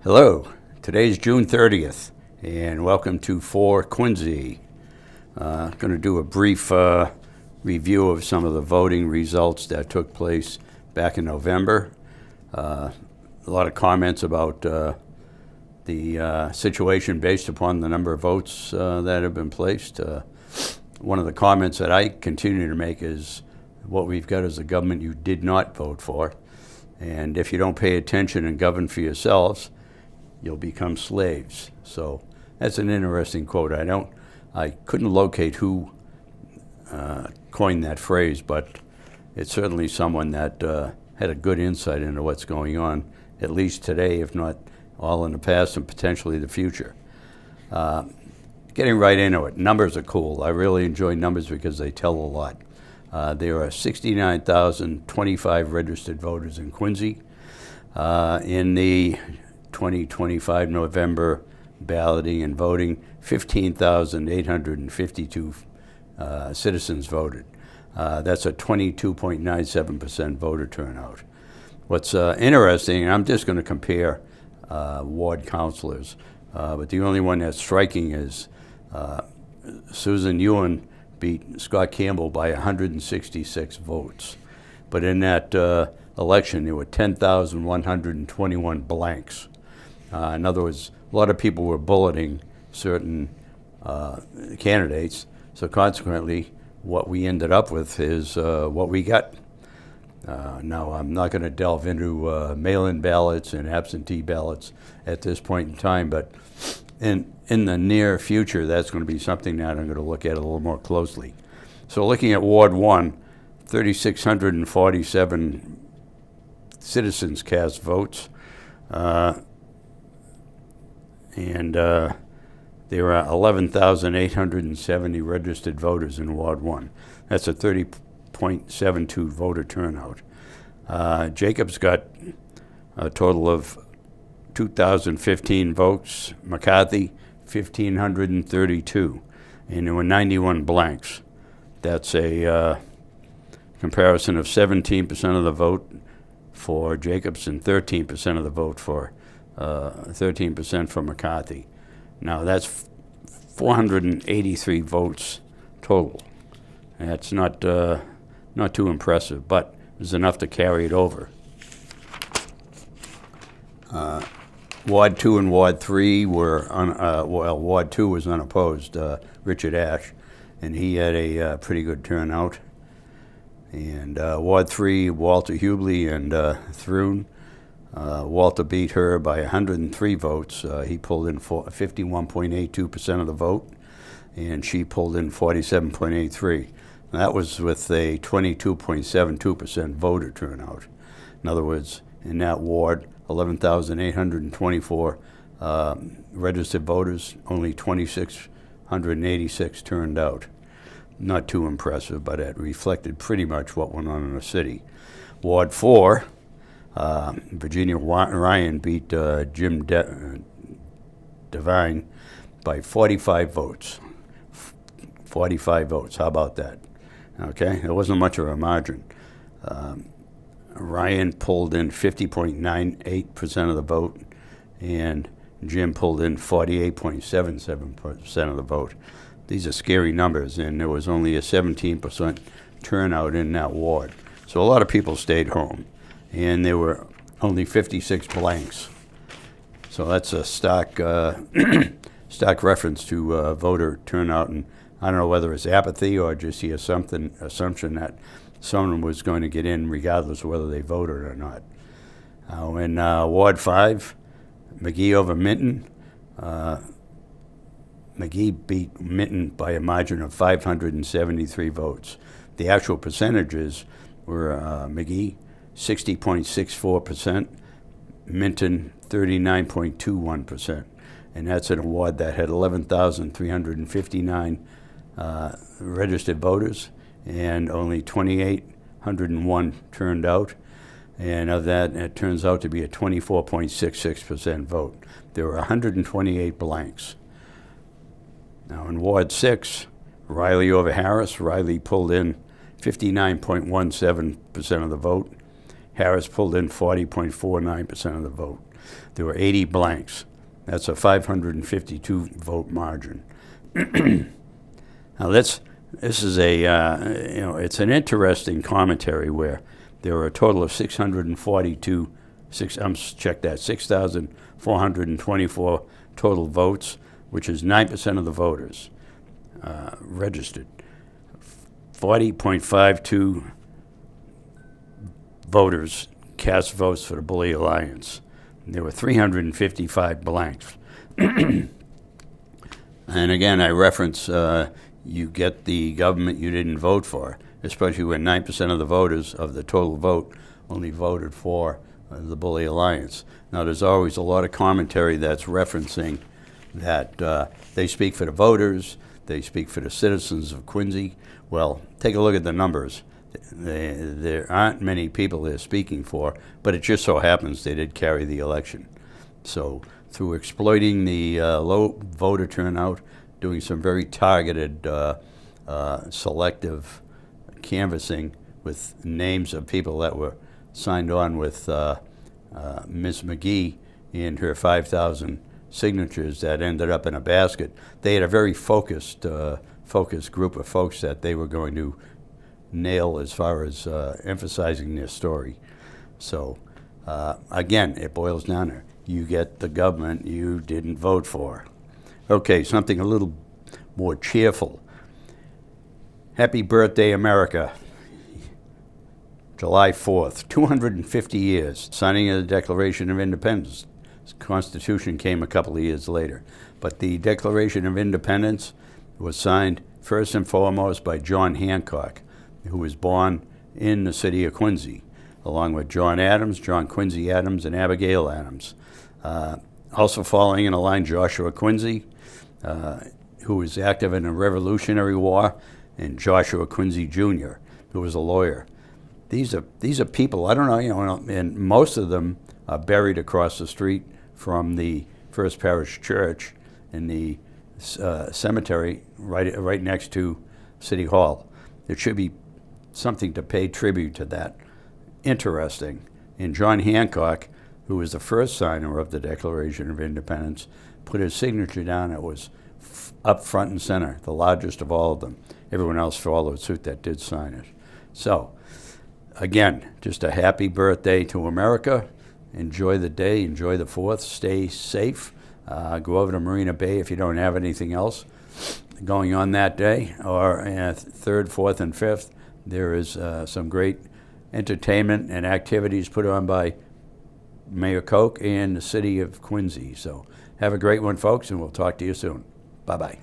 Hello, today's June 30th, and welcome to For Quinzy. Going to do a brief review of some of the voting results that took place back in November. A lot of comments about the situation based upon the number of votes that have been placed. One of the comments that I continue to make is what we've got is a government you did not vote for, and if you don't pay attention and govern for yourselves, you'll become slaves. So that's an interesting quote. I couldn't locate who coined that phrase, but it's certainly someone that had a good insight into what's going on, at least today, if not all in the past and potentially the future. Getting right into it, numbers are cool. I really enjoy numbers because they tell a lot. There are 69,025 registered voters in Quincy. In the 2025 November balloting and voting, 15,852 citizens voted. That's a 22.97% voter turnout. What's interesting, and I'm just going to compare ward councilors, but the only one that's striking is Susan Ewan beat Scott Campbell by 166 votes. But in that election, there were 10,121 blanks. In other words, a lot of people were bulleting certain candidates, so consequently, what we ended up with is what we got. Now, I'm not going to delve into mail-in ballots and absentee ballots at this point in time, but in the near future, that's going to be something that I'm going to look at a little more closely. So looking at Ward 1, 3,647 citizens cast votes. And there are 11,870 registered voters in Ward 1. That's a 30.72 voter turnout. Jacobs got a total of 2,015 votes. McCarthy, 1,532. And there were 91 blanks. That's a comparison of 17% of the vote for Jacobs and 13% of the vote for 13% for McCarthy. Now that's 483 votes total. That's not too impressive, but it's enough to carry it over. Ward 2 and Ward 3 were, Ward 2 was unopposed, Richard Ash, and he had a pretty good turnout. And Ward 3, Walter Hubley and Thrun. Walter beat her by 103 votes. He pulled in 51.82% of the vote, and she pulled in 47.83%. That was with a 22.72% voter turnout. In other words, in that ward, 11,824 registered voters, only 2,686 turned out. Not too impressive, but it reflected pretty much what went on in the city. Ward 4, Virginia Ryan beat Jim Devine by 45 votes. 45 votes, how about that? Okay, it wasn't much of a margin. Ryan pulled in 50.98% of the vote, and Jim pulled in 48.77% of the vote. These are scary numbers, and there was only a 17% turnout in that ward. So a lot of people stayed home, and there were only 56 blanks. So that's a stark reference to voter turnout, and I don't know whether it's apathy or just the assumption that someone was going to get in regardless of whether they voted or not. In Ward 5, McGee over Minton. McGee beat Minton by a margin of 573 votes. The actual percentages were McGee 60.64%, Minton 39.21%, and that's an award that had 11,359 registered voters, and only 2,801 turned out. And of that, it turns out to be a 24.66% vote. There were 128 blanks. Now in Ward 6, Riley over Harris. Riley pulled in 59.17% of the vote. Harris pulled in 40.49% of the vote. There were 80 blanks. That's a 552 vote margin. Now this is it's an interesting commentary where there were a total of 6,424 total votes, which is 9% of the voters registered. 40.52 voters cast votes for the Bully Alliance. There were 355 blanks. And again, I reference you get the government you didn't vote for, especially when 9% of the voters of the total vote only voted for the Bully Alliance. Now, there's always a lot of commentary that's referencing that they speak for the voters, they speak for the citizens of Quincy. Well, take a look at the numbers. There aren't many people they're speaking for, but it just so happens they did carry the election. So through exploiting the low voter turnout, doing some very targeted, selective canvassing with names of people that were signed on with Ms. McGee and her 5,000 signatures that ended up in a basket. They had a very focused group of folks that they were going to nail as far as emphasizing their story. So again, it boils down to you get the government you didn't vote for. Okay, something a little more cheerful. Happy birthday, America. July 4th, 250 years, signing of the Declaration of Independence. The Constitution came a couple of years later. But the Declaration of Independence was signed first and foremost by John Hancock, who was born in the city of Quincy, along with John Quincy Adams, and Abigail Adams. Also following in a line, Joshua Quincy, who was active in the Revolutionary War, and Joshua Quincy Jr., who was a lawyer. These are people, I don't know, and most of them are buried across the street from the First Parish Church in the cemetery right next to City Hall. There should be something to pay tribute to that. Interesting. And John Hancock, who was the first signer of the Declaration of Independence, put his signature down. It was up front and center, the largest of all of them. Everyone else followed suit that did sign it. So, again, just a happy birthday to America. Enjoy the day, enjoy the 4th, stay safe. Go over to Marina Bay if you don't have anything else going on that day, or 3rd, 4th, and 5th. There is some great entertainment and activities put on by Mayor Koch and the city of Quincy. So have a great one, folks, and we'll talk to you soon. Bye-bye.